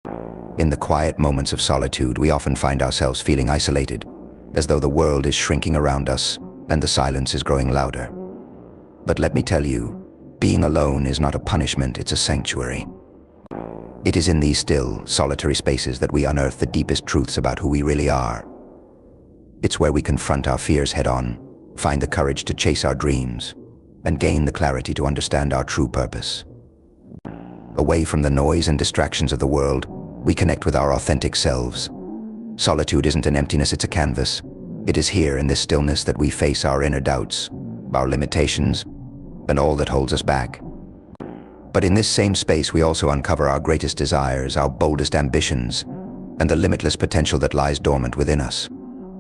In the quiet moments of solitude, we often find ourselves feeling isolated, as though the world is shrinking around us and the silence is growing louder. But let me tell you, being alone is not a punishment, it's a sanctuary. It is in these still, solitary spaces that we unearth the deepest truths about who we really are. It's where we confront our fears head-on, find the courage to chase our dreams, and gain the clarity to understand our true purpose. Away from the noise and distractions of the world, we connect with our authentic selves. Solitude isn't an emptiness, it's a canvas. It is here in this stillness that we face our inner doubts, our limitations, and all that holds us back. But in this same space, we also uncover our greatest desires, our boldest ambitions, and the limitless potential that lies dormant within us.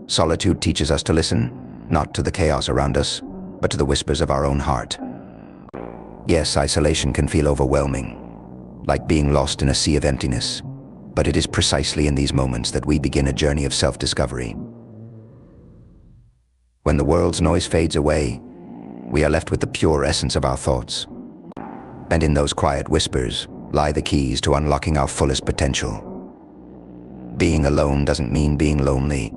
Solitude teaches us to listen, not to the chaos around us, but to the whispers of our own heart. Yes, isolation can feel overwhelming, like being lost in a sea of emptiness, but it is precisely in these moments that we begin a journey of self-discovery. When the world's noise fades away, we are left with the pure essence of our thoughts. And in those quiet whispers lie the keys to unlocking our fullest potential. Being alone doesn't mean being lonely.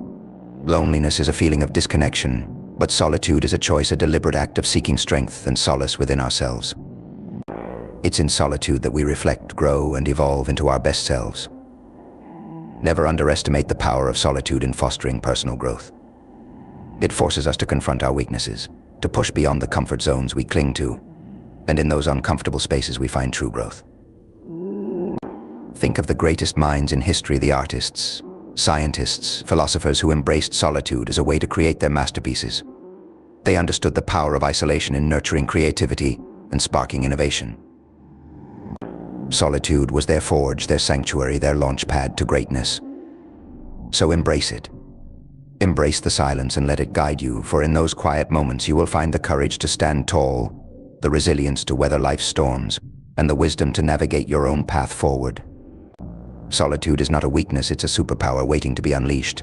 Loneliness is a feeling of disconnection, but solitude is a choice, a deliberate act of seeking strength and solace within ourselves. It's in solitude that we reflect, grow, and evolve into our best selves. Never underestimate the power of solitude in fostering personal growth. It forces us to confront our weaknesses, to push beyond the comfort zones we cling to, and in those uncomfortable spaces we find true growth. Think of the greatest minds in history, the artists, scientists, philosophers who embraced solitude as a way to create their masterpieces. They understood the power of isolation in nurturing creativity and sparking innovation. Solitude was their forge, their sanctuary, their launch pad to greatness. So embrace it. Embrace the silence and let it guide you, for in those quiet moments you will find the courage to stand tall, the resilience to weather life's storms, and the wisdom to navigate your own path forward. Solitude is not a weakness, it's a superpower waiting to be unleashed.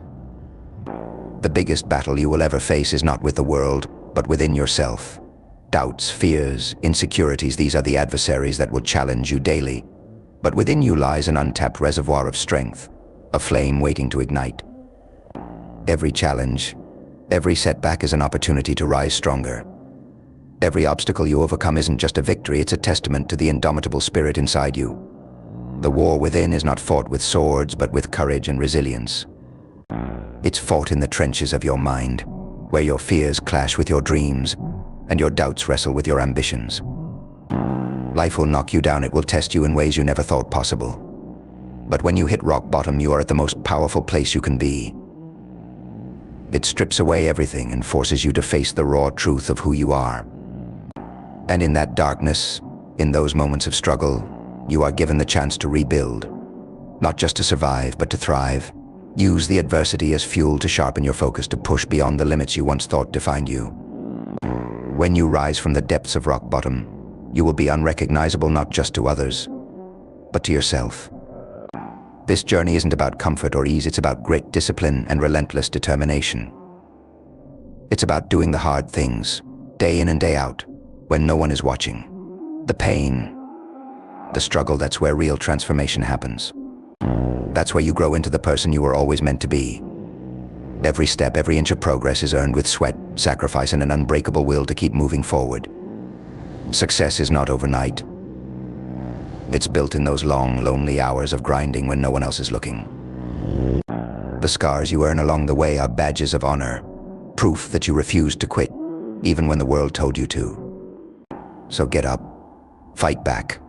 The biggest battle you will ever face is not with the world, but within yourself. Doubts, fears, insecurities, these are the adversaries that will challenge you daily. But within you lies an untapped reservoir of strength, a flame waiting to ignite. Every challenge, every setback is an opportunity to rise stronger. Every obstacle you overcome isn't just a victory, it's a testament to the indomitable spirit inside you. The war within is not fought with swords, but with courage and resilience. It's fought in the trenches of your mind, where your fears clash with your dreams, and your doubts wrestle with your ambitions. Life will knock you down, it will test you in ways you never thought possible. But when you hit rock bottom, you are at the most powerful place you can be. It strips away everything and forces you to face the raw truth of who you are. And in that darkness, in those moments of struggle, you are given the chance to rebuild. Not just to survive, but to thrive. Use the adversity as fuel to sharpen your focus, to push beyond the limits you once thought defined you. When you rise from the depths of rock bottom, you will be unrecognizable not just to others, but to yourself. This journey isn't about comfort or ease, it's about grit, discipline, and relentless determination. It's about doing the hard things, day in and day out, when no one is watching. The pain, the struggle, that's where real transformation happens. That's where you grow into the person you were always meant to be. Every step, every inch of progress is earned with sweat, sacrifice, and an unbreakable will to keep moving forward. Success is not overnight. It's built in those long, lonely hours of grinding when no one else is looking. The scars you earn along the way are badges of honor, proof that you refused to quit, even when the world told you to. So get up, fight back.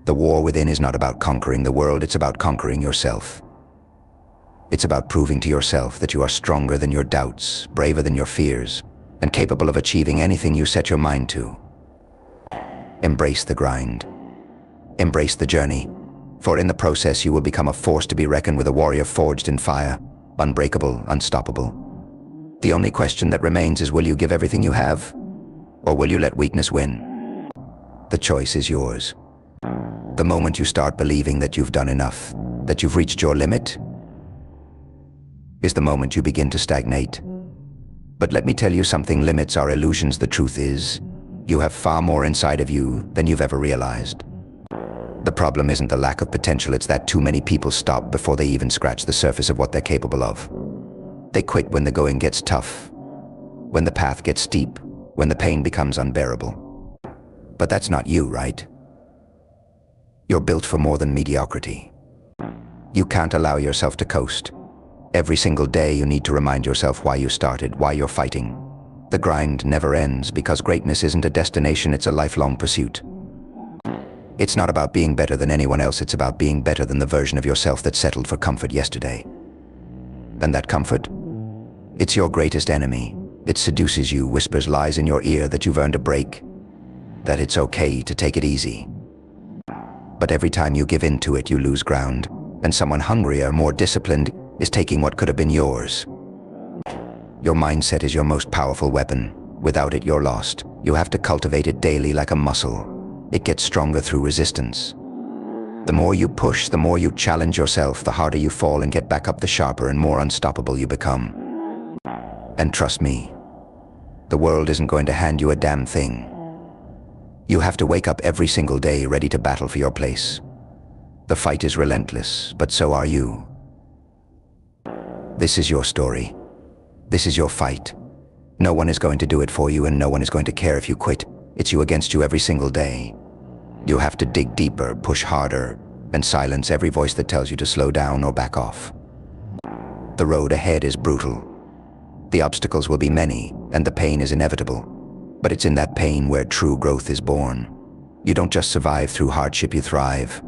The war within is not about conquering the world, it's about conquering yourself. It's about proving to yourself that you are stronger than your doubts, braver than your fears, and capable of achieving anything you set your mind to. Embrace the grind. Embrace the journey, for in the process you will become a force to be reckoned with, a warrior forged in fire, unbreakable, unstoppable. The only question that remains is, will you give everything you have, or will you let weakness win? The choice is yours. The moment you start believing that you've done enough, that you've reached your limit, is the moment you begin to stagnate. But let me tell you something, limits are illusions. The truth is, you have far more inside of you than you've ever realized. The problem isn't the lack of potential, it's that too many people stop before they even scratch the surface of what they're capable of. They quit when the going gets tough, when the path gets steep, when the pain becomes unbearable. But that's not you, right? You're built for more than mediocrity. You can't allow yourself to coast. Every single day you need to remind yourself why you started, why you're fighting. The grind never ends because greatness isn't a destination, it's a lifelong pursuit. It's not about being better than anyone else, it's about being better than the version of yourself that settled for comfort yesterday. And that comfort? It's your greatest enemy. It seduces you, whispers lies in your ear that you've earned a break, that it's okay to take it easy. But every time you give in to it, you lose ground, and someone hungrier, more disciplined, is taking what could have been yours. Your mindset is your most powerful weapon. Without it, you're lost. You have to cultivate it daily like a muscle. It gets stronger through resistance. The more you push, the more you challenge yourself, the harder you fall and get back up, the sharper and more unstoppable you become. And trust me, the world isn't going to hand you a damn thing. You have to wake up every single day ready to battle for your place. The fight is relentless, but so are you. This is your story. This is your fight. No one is going to do it for you, and no one is going to care if you quit. It's you against you every single day. You have to dig deeper, push harder, and silence every voice that tells you to slow down or back off. The road ahead is brutal. The obstacles will be many, and the pain is inevitable. But it's in that pain where true growth is born. You don't just survive through hardship, you thrive.